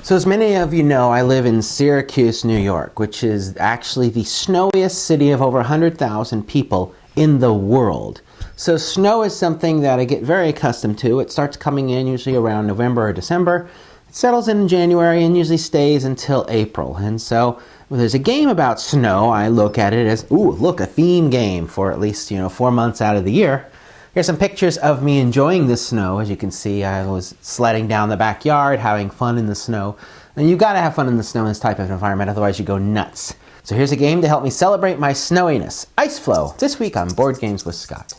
So as many of you know, I live in Syracuse, New York, which is actually the snowiest city of over 100,000 people in the world. So snow is something that I get very accustomed to. It starts coming in usually around November or December. It settles in January and usually stays until April. And so when there's a game about snow, I look at it as, ooh, look, a theme game for at least, 4 months out of the year. Here's some pictures of me enjoying the snow. As you can see, I was sledding down the backyard, having fun in the snow. And you gotta have fun in the snow in this type of environment, otherwise you go nuts. So here's a game to help me celebrate my snowiness. Ice Flow, this week on Board Games with Scott.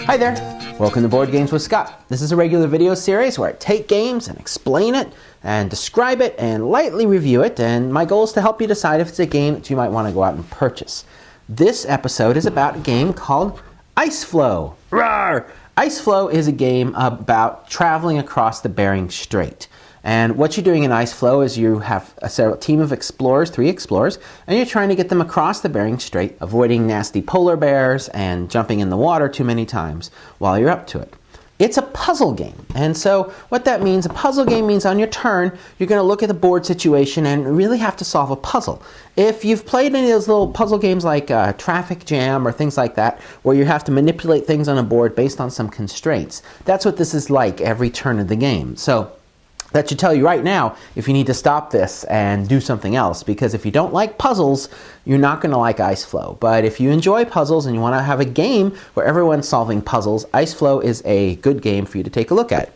Hi there. Welcome to Board Games with Scott. This is a regular video series where I take games and explain it and describe it and lightly review it, and my goal is to help you decide if it's a game that you might want to go out and purchase. This episode is about a game called Ice Flow. Rawr! Ice Flow is a game about traveling across the Bering Strait. And what you're doing in Ice Flow is you have a team of explorers, 3 explorers, and you're trying to get them across the Bering Strait, avoiding nasty polar bears and jumping in the water too many times while you're up to it. It's a puzzle game. And so what that means, a puzzle game means on your turn, you're going to look at the board situation and really have to solve a puzzle. If you've played any of those little puzzle games like Traffic Jam or things like that, where you have to manipulate things on a board based on some constraints, that's what this is like every turn of the game. So that should tell you right now if you need to stop this and do something else, because if you don't like puzzles, you're not going to like Ice Flow. But if you enjoy puzzles and you want to have a game where everyone's solving puzzles, Ice Flow is a good game for you to take a look at.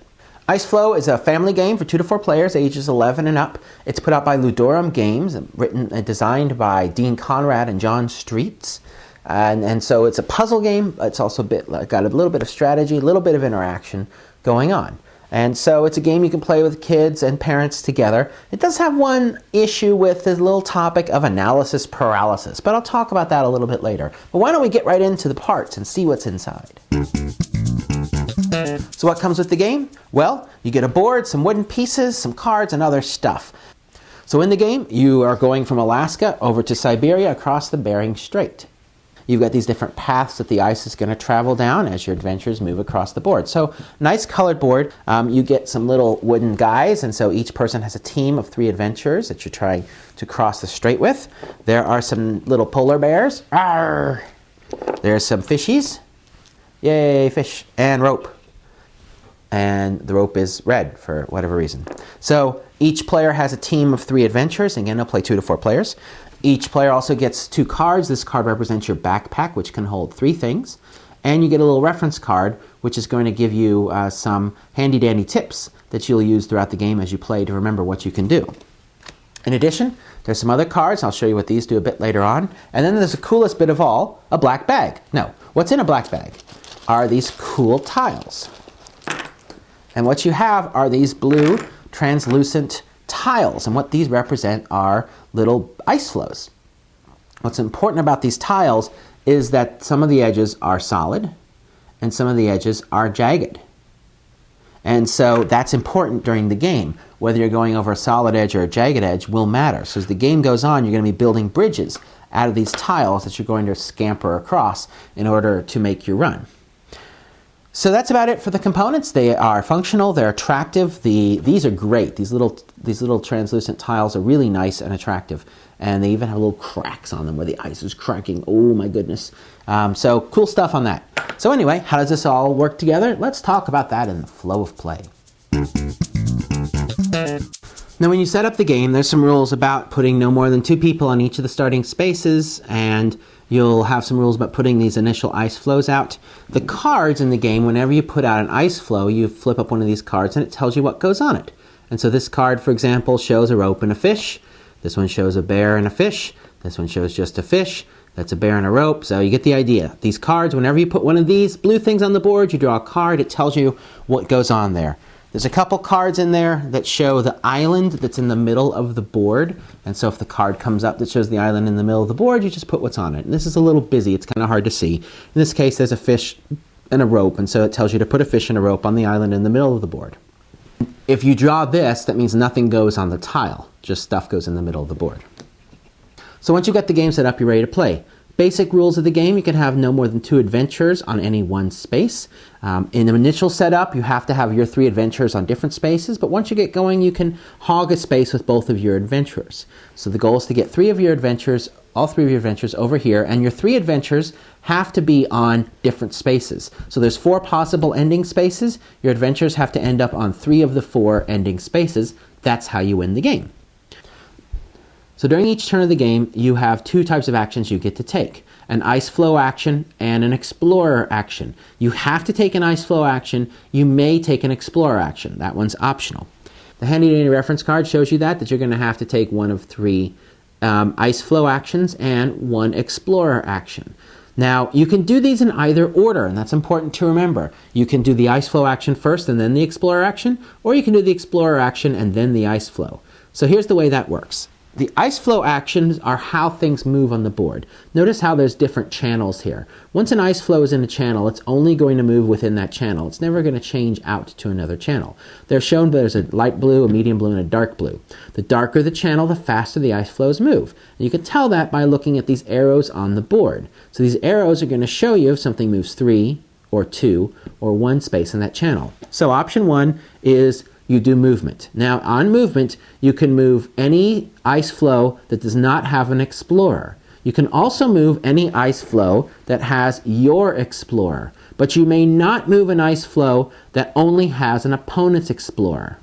Ice Flow is a family game for 2 to 4 players, ages 11 and up. It's put out by Ludorum Games, written and designed by Dean Conrad and John Streets. And so it's a puzzle game. It's also got a little bit of strategy, a little bit of interaction going on. And so it's a game you can play with kids and parents together. It does have one issue with the little topic of analysis paralysis, but I'll talk about that a little bit later. But why don't we get right into the parts and see what's inside. So what comes with the game? Well, you get a board, some wooden pieces, some cards, and other stuff. So in the game, you are going from Alaska over to Siberia across the Bering Strait. You've got these different paths that the ice is going to travel down as your adventures move across the board. So, nice colored board. You get some little wooden guys, and so each person has a team of 3 adventurers that you're trying to cross the strait with. There are some little polar bears. Arr! There's some fishies. Yay, fish. And rope. And the rope is red for whatever reason. So, each player has a team of 3 adventurers. Again, they'll play 2 to 4 players. Each player also gets 2 cards. This card represents your backpack, which can hold 3 things. And you get a little reference card, which is going to give you some handy-dandy tips that you'll use throughout the game as you play to remember what you can do. In addition, there's some other cards. I'll show you what these do a bit later on. And then there's the coolest bit of all, a black bag. No, what's in a black bag are these cool tiles. And what you have are these blue translucent tiles, and what these represent are little ice flows. What's important about these tiles is that some of the edges are solid and some of the edges are jagged. And so that's important during the game. Whether you're going over a solid edge or a jagged edge will matter. So as the game goes on, you're going to be building bridges out of these tiles that you're going to scamper across in order to make your run. So that's about it for the components. They are functional, they're attractive. These are great. These little translucent tiles are really nice and attractive. And they even have little cracks on them where the ice is cracking. Oh my goodness. So cool stuff on that. So anyway, how does this all work together? Let's talk about that in the flow of play. Now when you set up the game, there's some rules about putting no more than 2 people on each of the starting spaces, and you'll have some rules about putting these initial ice flows out. The cards in the game, whenever you put out an ice flow, you flip up one of these cards and it tells you what goes on it. And so this card, for example, shows a rope and a fish. This one shows a bear and a fish. This one shows just a fish. That's a bear and a rope. So you get the idea. These cards, whenever you put one of these blue things on the board, you draw a card. It tells you what goes on there. There's a couple cards in there that show the island that's in the middle of the board. And so if the card comes up that shows the island in the middle of the board, you just put what's on it. And this is a little busy. It's kind of hard to see. In this case, there's a fish and a rope. And so it tells you to put a fish and a rope on the island in the middle of the board. If you draw this, that means nothing goes on the tile. Just stuff goes in the middle of the board. So once you've got the game set up, you're ready to play. Basic rules of the game: you can have no more than 2 adventures on any one space. In the initial setup, you have to have your 3 adventures on different spaces, but once you get going, you can hog a space with both of your adventurers. So the goal is to get 3 of your adventures, all 3 of your adventures over here, and your 3 adventures have to be on different spaces. So there's 4 possible ending spaces. Your adventures have to end up on 3 of the 4 ending spaces. That's how you win the game. So during each turn of the game, you have 2 types of actions you get to take: an ice flow action and an explorer action. You have to take an ice flow action. You may take an explorer action. That one's optional. The handy dandy reference card shows you that you're going to have to take one of 3 ice flow actions and 1 explorer action. Now, you can do these in either order, and that's important to remember. You can do the ice flow action first and then the explorer action, or you can do the explorer action and then the ice flow. So here's the way that works. The ice flow actions are how things move on the board. Notice how there's different channels here. Once an ice flow is in a channel, it's only going to move within that channel. It's never going to change out to another channel. They're shown there's a light blue, a medium blue, and a dark blue. The darker the channel, the faster the ice flows move. And you can tell that by looking at these arrows on the board. So these arrows are going to show you if something moves 3 or 2 or 1 space in that channel. So option 1 is you do movement. Now, on movement, you can move any ice flow that does not have an explorer. You can also move any ice flow that has your explorer, but you may not move an ice flow that only has an opponent's explorer.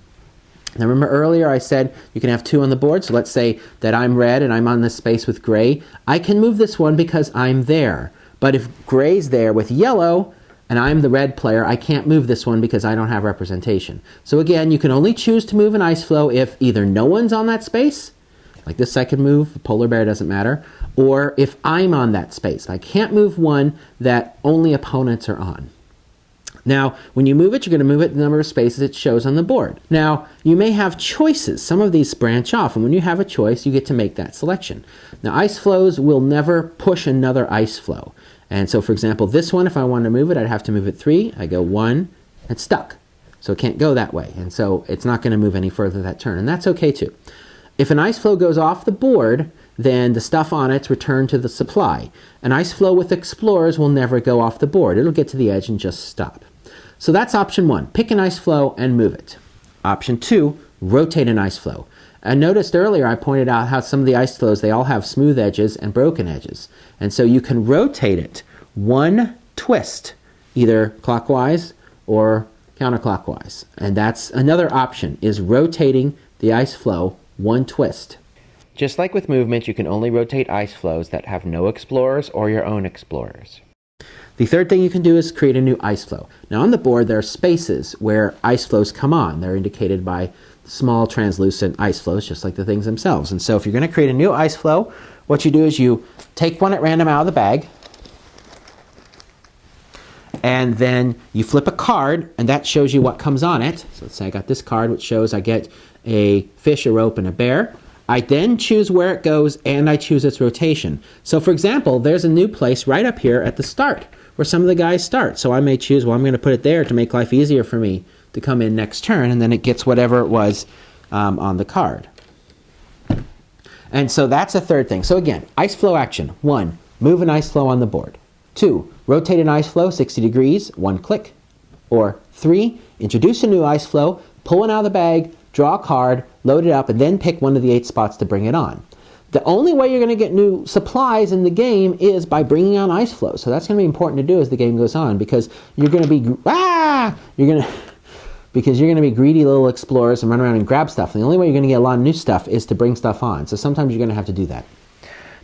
Now, remember earlier I said you can have 2 on the board, so let's say that I'm red and I'm on this space with gray. I can move this one because I'm there, but if gray's there with yellow, and I'm the red player, I can't move this one because I don't have representation. So again, you can only choose to move an ice flow if either no one's on that space, like this I can move, the polar bear doesn't matter, or if I'm on that space. I can't move one that only opponents are on. Now, when you move it, you're going to move it the number of spaces it shows on the board. Now, you may have choices. Some of these branch off, and when you have a choice, you get to make that selection. Now, ice flows will never push another ice flow. And so, for example, this one, if I wanted to move it, I'd have to move it 3. I go 1, it's stuck. So it can't go that way. And so it's not going to move any further that turn. And that's okay too. If an ice flow goes off the board, then the stuff on it's returned to the supply. An ice flow with explorers will never go off the board. It'll get to the edge and just stop. So that's option 1. Pick an ice flow and move it. Option 2, rotate an ice flow. I noticed earlier I pointed out how some of the ice flows, they all have smooth edges and broken edges. And so you can rotate it 1 twist, either clockwise or counterclockwise. And that's another option, is rotating the ice flow 1 twist. Just like with movement, you can only rotate ice flows that have no explorers or your own explorers. The third thing you can do is create a new ice flow. Now on the board there are spaces where ice flows come on. They're indicated by small translucent ice flows, just like the things themselves. And so if you're going to create a new ice flow, what you do is you take one at random out of the bag, and then you flip a card, and that shows you what comes on it. So let's say I got this card, which shows I get a fish, a rope, and a bear. I then choose where it goes, and I choose its rotation. So for example, there's a new place right up here at the start, where some of the guys start. So I may choose, well, I'm going to put it there to make life easier for me to come in next turn, and then it gets whatever it was on the card. And so that's a third thing. So again, ice flow action. 1, move an ice flow on the board. 2, rotate an ice flow 60 degrees, 1 click. Or 3, introduce a new ice flow, pull one out of the bag, draw a card, load it up, and then pick one of the 8 spots to bring it on. The only way you're going to get new supplies in the game is by bringing on ice flows. So that's going to be important to do as the game goes on, because you're going to be greedy little explorers and run around and grab stuff. And the only way you're going to get a lot of new stuff is to bring stuff on. So sometimes you're going to have to do that.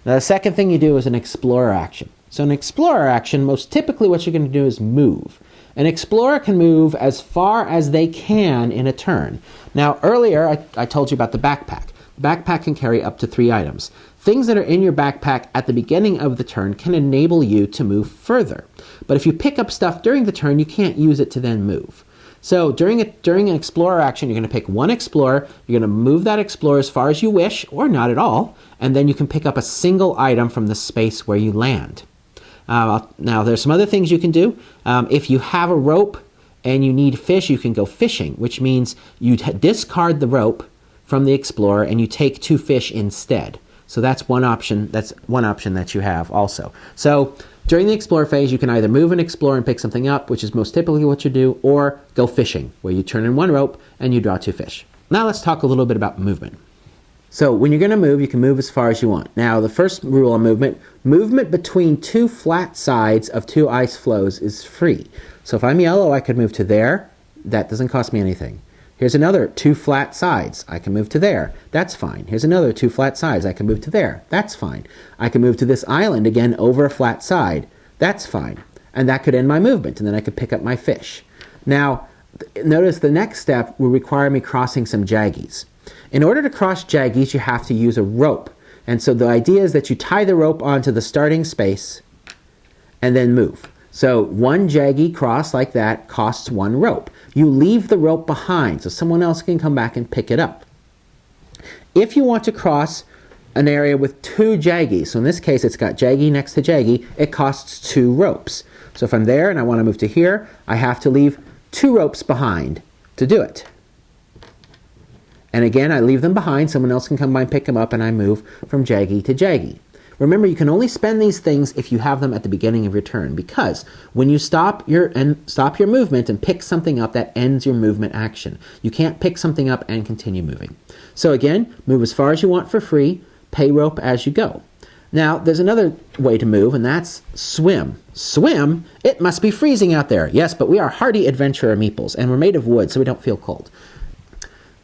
Now the second thing you do is an explorer action. So an explorer action, most typically what you're going to do is move. An explorer can move as far as they can in a turn. Now earlier I told you about the backpack. The backpack can carry up to 3 items. Things that are in your backpack at the beginning of the turn can enable you to move further. But if you pick up stuff during the turn, you can't use it to then move. So during an explorer action, you're going to pick 1 explorer, you're going to move that explorer as far as you wish, or not at all, and then you can pick up a single item from the space where you land. Now there's some other things you can do. If you have a rope and you need fish, you can go fishing, which means you discard the rope from the explorer and you take 2 fish instead. So that's one option. That's one option that you have also. So during the explore phase, you can either move and explore and pick something up, which is most typically what you do, or go fishing, where you turn in one rope and you draw 2 fish. Now let's talk a little bit about movement. So when you're going to move, you can move as far as you want. Now the first rule on movement between 2 flat sides of 2 ice floes is free. So if I'm yellow, I could move to there. That doesn't cost me anything. Here's another 2 flat sides. I can move to there. That's fine. Here's another 2 flat sides. I can move to there. That's fine. I can move to this island again over a flat side. That's fine. And that could end my movement, and then I could pick up my fish. Now, notice the next step will require me crossing some jaggies. In order to cross jaggies, you have to use a rope. And so the idea is that you tie the rope onto the starting space and then move. So 1 jaggy cross like that costs 1 rope. You leave the rope behind so someone else can come back and pick it up. If you want to cross an area with 2 jaggies, so in this case it's got jaggy next to jaggy, it costs 2 ropes. So if I'm there and I want to move to here, I have to leave 2 ropes behind to do it. And again, I leave them behind, someone else can come by and pick them up, and I move from jaggy to jaggy. Remember, you can only spend these things if you have them at the beginning of your turn, because when you stop your movement and pick something up, that ends your movement action. You can't pick something up and continue moving. So again, move as far as you want for free, pay rope as you go. Now, there's another way to move, and that's swim. Swim? It must be freezing out there. Yes, but we are hardy adventurer meeples, and we're made of wood, so we don't feel cold.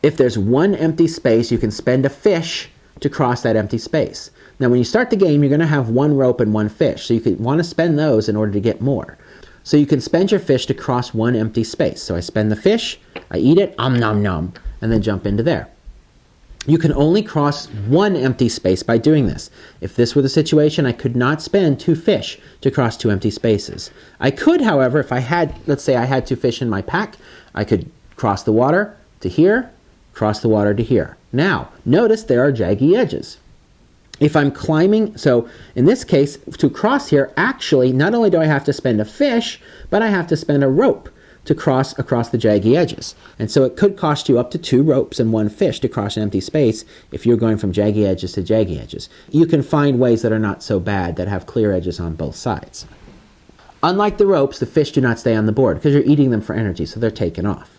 If there's 1 empty space, you can spend a fish to cross that empty space. Now, when you start the game, you're going to have 1 rope and 1 fish, so you could want to spend those in order to get more. So you can spend your fish to cross 1 empty space. So I spend the fish, I eat it, nom nom, and then jump into there. You can only cross 1 empty space by doing this. If this were the situation, I could not spend 2 fish to cross 2 empty spaces. I could, however, if I had, let's say I had 2 fish in my pack, I could cross the water to here, cross the water to here. Now, notice there are jaggy edges. If I'm climbing, so in this case, to cross here, actually, not only do I have to spend a fish, but I have to spend a rope to cross across the jaggy edges. And so it could cost you up to 2 ropes and 1 fish to cross an empty space if you're going from jaggy edges to jaggy edges. You can find ways that are not so bad that have clear edges on both sides. Unlike the ropes, the fish do not stay on the board because you're eating them for energy, so they're taken off.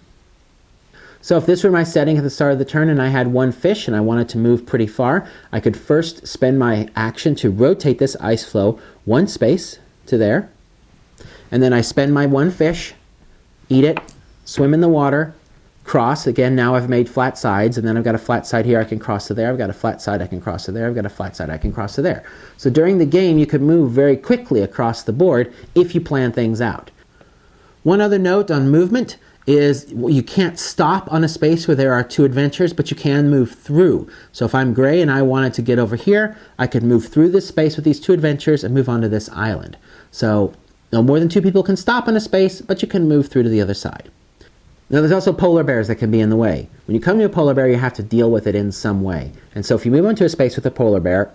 So if this were my setting at the start of the turn and I had 1 fish and I wanted to move pretty far, I could first spend my action to rotate this ice floe 1 space to there, and then I spend my 1 fish, eat it, swim in the water, cross. Again, now I've made flat sides, and then I've got a flat side here I can cross to there, I've got a flat side I can cross to there, I've got a flat side I can cross to there. So during the game, you could move very quickly across the board if you plan things out. One other note on movement is you can't stop on a space where there are 2 adventures, but you can move through. So if I'm gray and I wanted to get over here, I could move through this space with these 2 adventures and move onto this island. So no more than 2 people can stop on a space, but you can move through to the other side. Now there's also polar bears that can be in the way. When you come to a polar bear, you have to deal with it in some way. And so if you move onto a space with a polar bear,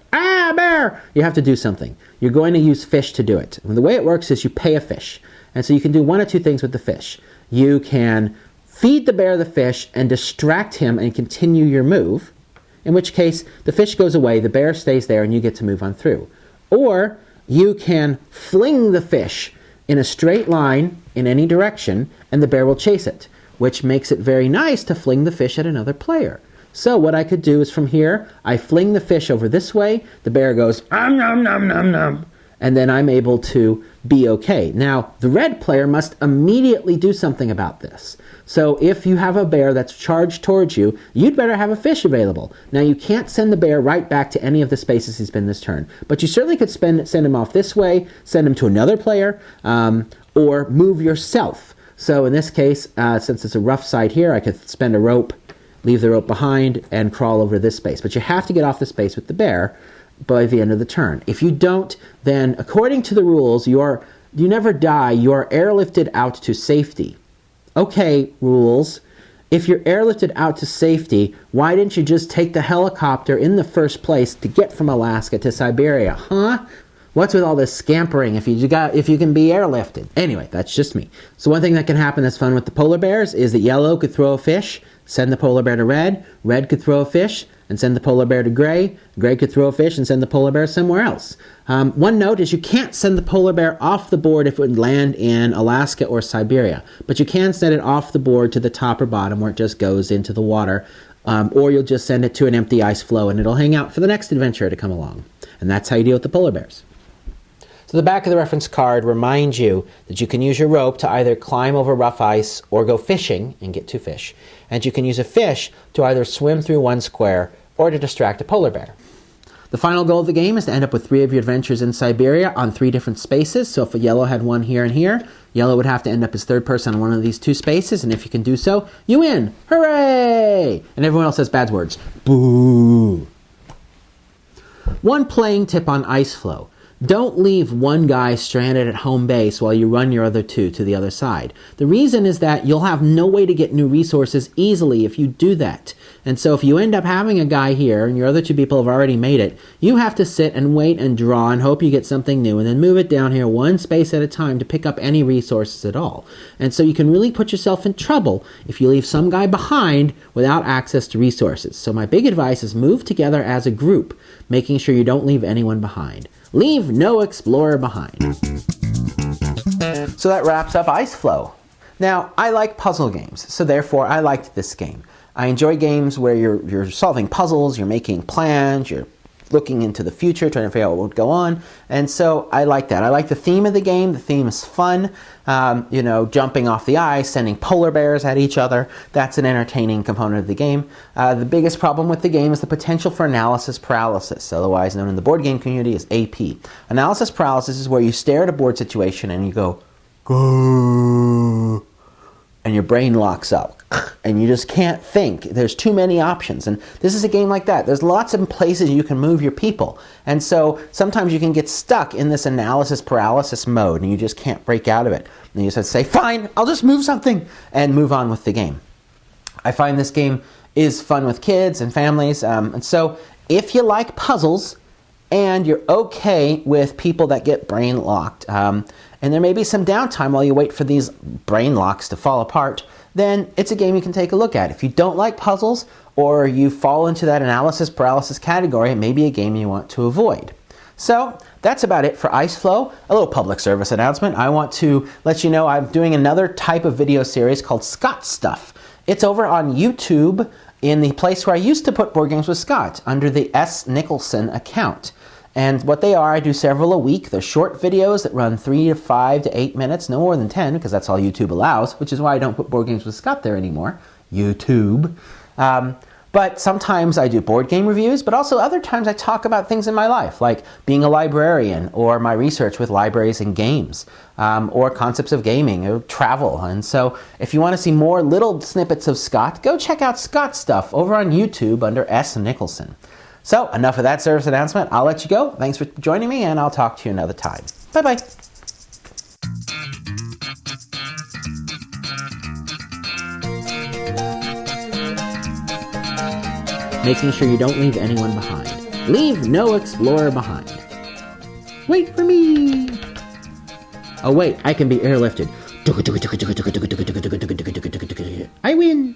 bear, you have to do something. You're going to use fish to do it. And the way it works is you pay a fish. And so you can do 1 or 2 things with the fish. You can feed the bear the fish and distract him and continue your move, in which case the fish goes away, the bear stays there, and you get to move on through. Or you can fling the fish in a straight line in any direction, and the bear will chase it, which makes it very nice to fling the fish at another player. So what I could do is from here, I fling the fish over this way, the bear goes, nom, nom, nom, nom, and then I'm able to be okay. Now, the red player must immediately do something about this. So if you have a bear that's charged towards you, you'd better have a fish available. Now, you can't send the bear right back to any of the spaces he's been this turn, but you certainly could send him off this way, send him to another player, or move yourself. So in this case, since it's a rough side here, I could spend a rope, leave the rope behind, and crawl over this space. But you have to get off the space with the bear by the end of the turn. If you don't, then according to the rules, you never die, you're airlifted out to safety. Okay, rules, if you're airlifted out to safety, why didn't you just take the helicopter in the first place to get from Alaska to Siberia, huh? What's with all this scampering if you can be airlifted? Anyway, that's just me. So one thing that can happen that's fun with the polar bears is that yellow could throw a fish, send the polar bear to red, red could throw a fish, and send the polar bear to Gray. Gray could throw a fish and send the polar bear somewhere else. One note is you can't send the polar bear off the board if it would land in Alaska or Siberia, but you can send it off the board to the top or bottom where it just goes into the water, or you'll just send it to an empty ice floe and it'll hang out for the next adventurer to come along. And that's how you deal with the polar bears. So the back of the reference card reminds you that you can use your rope to either climb over rough ice or go fishing and get 2 fish. And you can use a fish to either swim through 1 square or to distract a polar bear. The final goal of the game is to end up with 3 of your adventures in Siberia on 3 different spaces. So if a yellow had one here and here, yellow would have to end up as 3rd person on one of these 2 spaces. And if you can do so, you win. Hooray! And everyone else says bad words. Boo! One playing tip on ice flow. Don't leave one guy stranded at home base while you run your other 2 to the other side. The reason is that you'll have no way to get new resources easily if you do that. And so if you end up having a guy here and your other 2 people have already made it, you have to sit and wait and draw and hope you get something new and then move it down here 1 space at a time to pick up any resources at all. And so you can really put yourself in trouble if you leave some guy behind without access to resources. So my big advice is move together as a group, making sure you don't leave anyone behind. Leave no explorer behind. So that wraps up Ice Flow. Now, I like puzzle games, so therefore I liked this game. I enjoy games where you're solving puzzles, you're making plans, you're looking into the future, trying to figure out what would go on, and so I like that. I like the theme of the game. The theme is fun. Jumping off the ice, sending polar bears at each other. That's an entertaining component of the game. The biggest problem with the game is the potential for analysis paralysis, otherwise known in the board game community as AP. Analysis paralysis is where you stare at a board situation and you go, and your brain locks up and you just can't think. There's too many options, and this is a game like that. There's lots of places you can move your people, and so sometimes you can get stuck in this analysis paralysis mode and you just can't break out of it. And you just say, fine, I'll just move something and move on with the game. I find this game is fun with kids and families, and so if you like puzzles and you're okay with people that get brain locked, and there may be some downtime while you wait for these brain locks to fall apart, then it's a game you can take a look at. If you don't like puzzles or you fall into that analysis paralysis category, it may be a game you want to avoid. So that's about it for Ice Flow. A little public service announcement. I want to let you know I'm doing another type of video series called Scott Stuff. It's over on YouTube in the place where I used to put Board Games with Scott, under the S. Nicholson account. And what they are, I do several a week. They're short videos that run 3 to 5 to 8 minutes, no more than 10, because that's all YouTube allows, which is why I don't put Board Games with Scott there anymore. YouTube. But sometimes I do board game reviews, but also other times I talk about things in my life, like being a librarian, or my research with libraries and games, or concepts of gaming, or travel. And so if you want to see more little snippets of Scott, go check out Scott Stuff over on YouTube under S. Nicholson. So, enough of that service announcement. I'll let you go. Thanks for joining me, and I'll talk to you another time. Bye-bye. Making sure you don't leave anyone behind. Leave no explorer behind. Wait for me. Oh wait, I can be airlifted. I win.